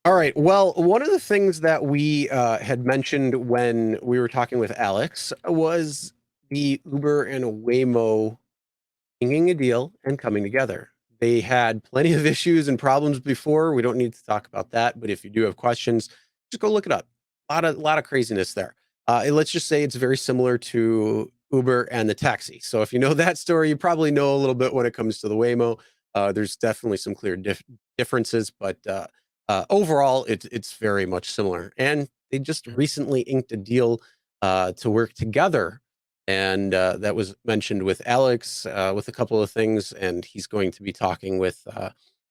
All right. Well, one of the things that we had mentioned when we were talking with Alex was the Uber and Waymo inking a deal and coming together. They had plenty of issues and problems before. We don't need to talk about that, but if you do have questions, just go look it up. A lot of craziness there. Let's just say it's very similar to Uber and the taxi. So if you know that story, you probably know a little bit when it comes to the Waymo. There's definitely some clear differences, but overall, it's very much similar. And they just recently inked a deal to work together. And that was mentioned with Alex with a couple of things. And he's going to be talking with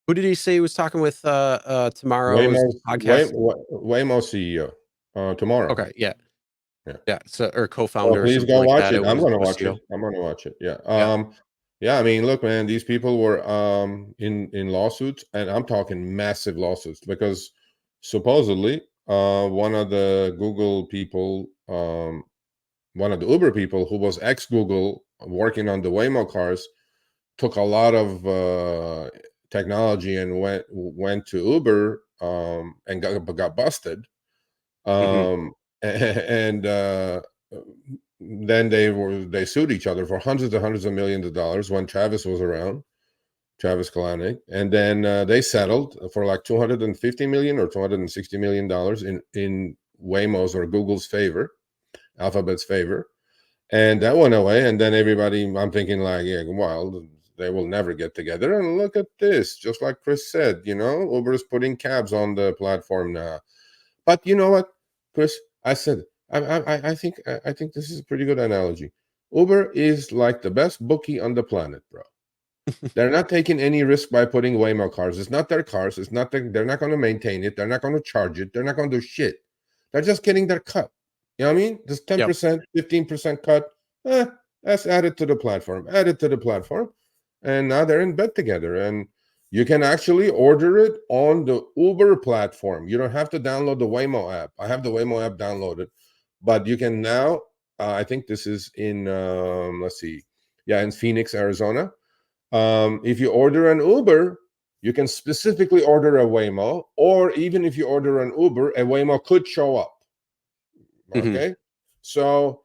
who did he say he was talking with tomorrow's podcast? Waymo CEO tomorrow. Okay, yeah. Yeah. Yeah. So, or Well, co-founder or please something go like watch that. it. I'm Was gonna watch co-CEO. it. I'm gonna watch it. Yeah. Yeah. Yeah. I mean, look, man, these people were in lawsuits, and I'm talking massive lawsuits because supposedly one of the Google people, one of the Uber people who was ex-Google working on the Waymo cars, took a lot of technology and went to Uber and got busted. Mhm. And then they sued each other for hundreds of millions of dollars when Travis was around, Travis Kalanick, and then they settled for like 250 million or 260 million dollars in Waymo's or Google's favor, Alphabet's favor, and that went away. And then everybody, I'm thinking like, yeah, well, they will never get together. And look at this, just like Chris said, Uber is putting cabs on the platform now. But you know what, Chris? I said I think this is a pretty good analogy. Uber is like the best bookie on the planet, bro. They're not taking any risk by putting Waymo cars. It's not their cars. It's not they're not going to maintain it. They're not going to charge it. They're not going to do shit. They're just getting their cut. You know what I mean? This 10%, 15% cut. That's added to the platform. Added to the platform, and now they're in bed together. And you can actually order it on the Uber platform. You don't have to download the Waymo app. I have the Waymo app downloaded, but you can now. I think this is in let's see, yeah, in Phoenix, Arizona. If you order an Uber, you can specifically order a Waymo, or even if you order an Uber, a Waymo could show up. Okay, Mhm. so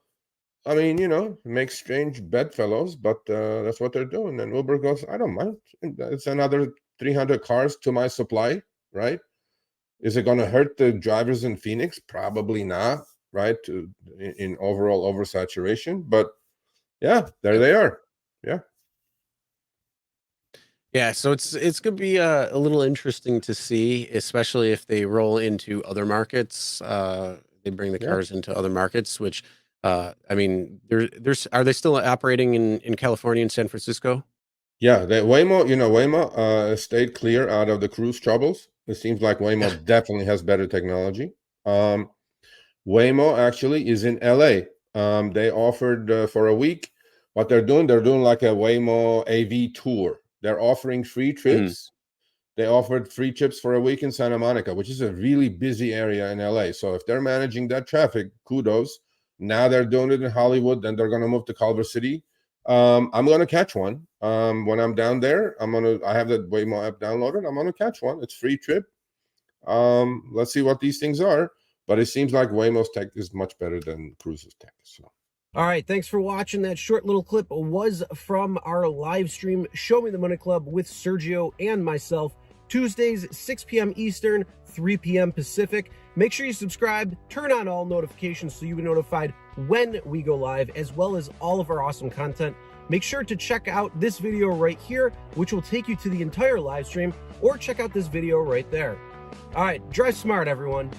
I mean, it makes strange bedfellows, but that's what they're doing. And Uber goes, I don't mind. It's another 300 cars to my supply, right? Is it going to hurt the drivers in Phoenix? Probably not, right? In overall oversaturation. But yeah, there Yep. they are. Yeah. Yeah, so it's gonna be a little interesting to see, especially if they roll into other markets. They bring the Yeah. cars into other markets, which I mean, there's are they still operating in California and San Francisco? Yeah. Waymo stayed clear out of the cruise troubles. It seems like Yeah. Waymo definitely has better technology. Waymo actually is in LA. They offered for a week. What they're doing like a Waymo AV tour. They're offering free Mhm. trips. They offered free trips for a week in Santa Monica, which is a really busy area in LA. So if they're managing that traffic, kudos. Now they're doing it in Hollywood, then they're going to move to Culver City. I'm going to catch one when I'm down there. I have the Waymo app downloaded. I'm going to catch one. It's free trip. Let's see what these things are. But it seems like Waymo's tech is much better than Cruise's tech. So. All right, thanks for watching. That short little clip was from our live stream, Show Me the Money Club with Sergio and myself, Tuesdays, 6 p.m. Eastern, 3 p.m. Pacific. Make sure you subscribe, turn on all notifications so you get notified when we go live, as well as all of our awesome content. Make sure to check out this video right here, which will take you to the entire live stream, or check out this video right there. All right, drive smart, everyone.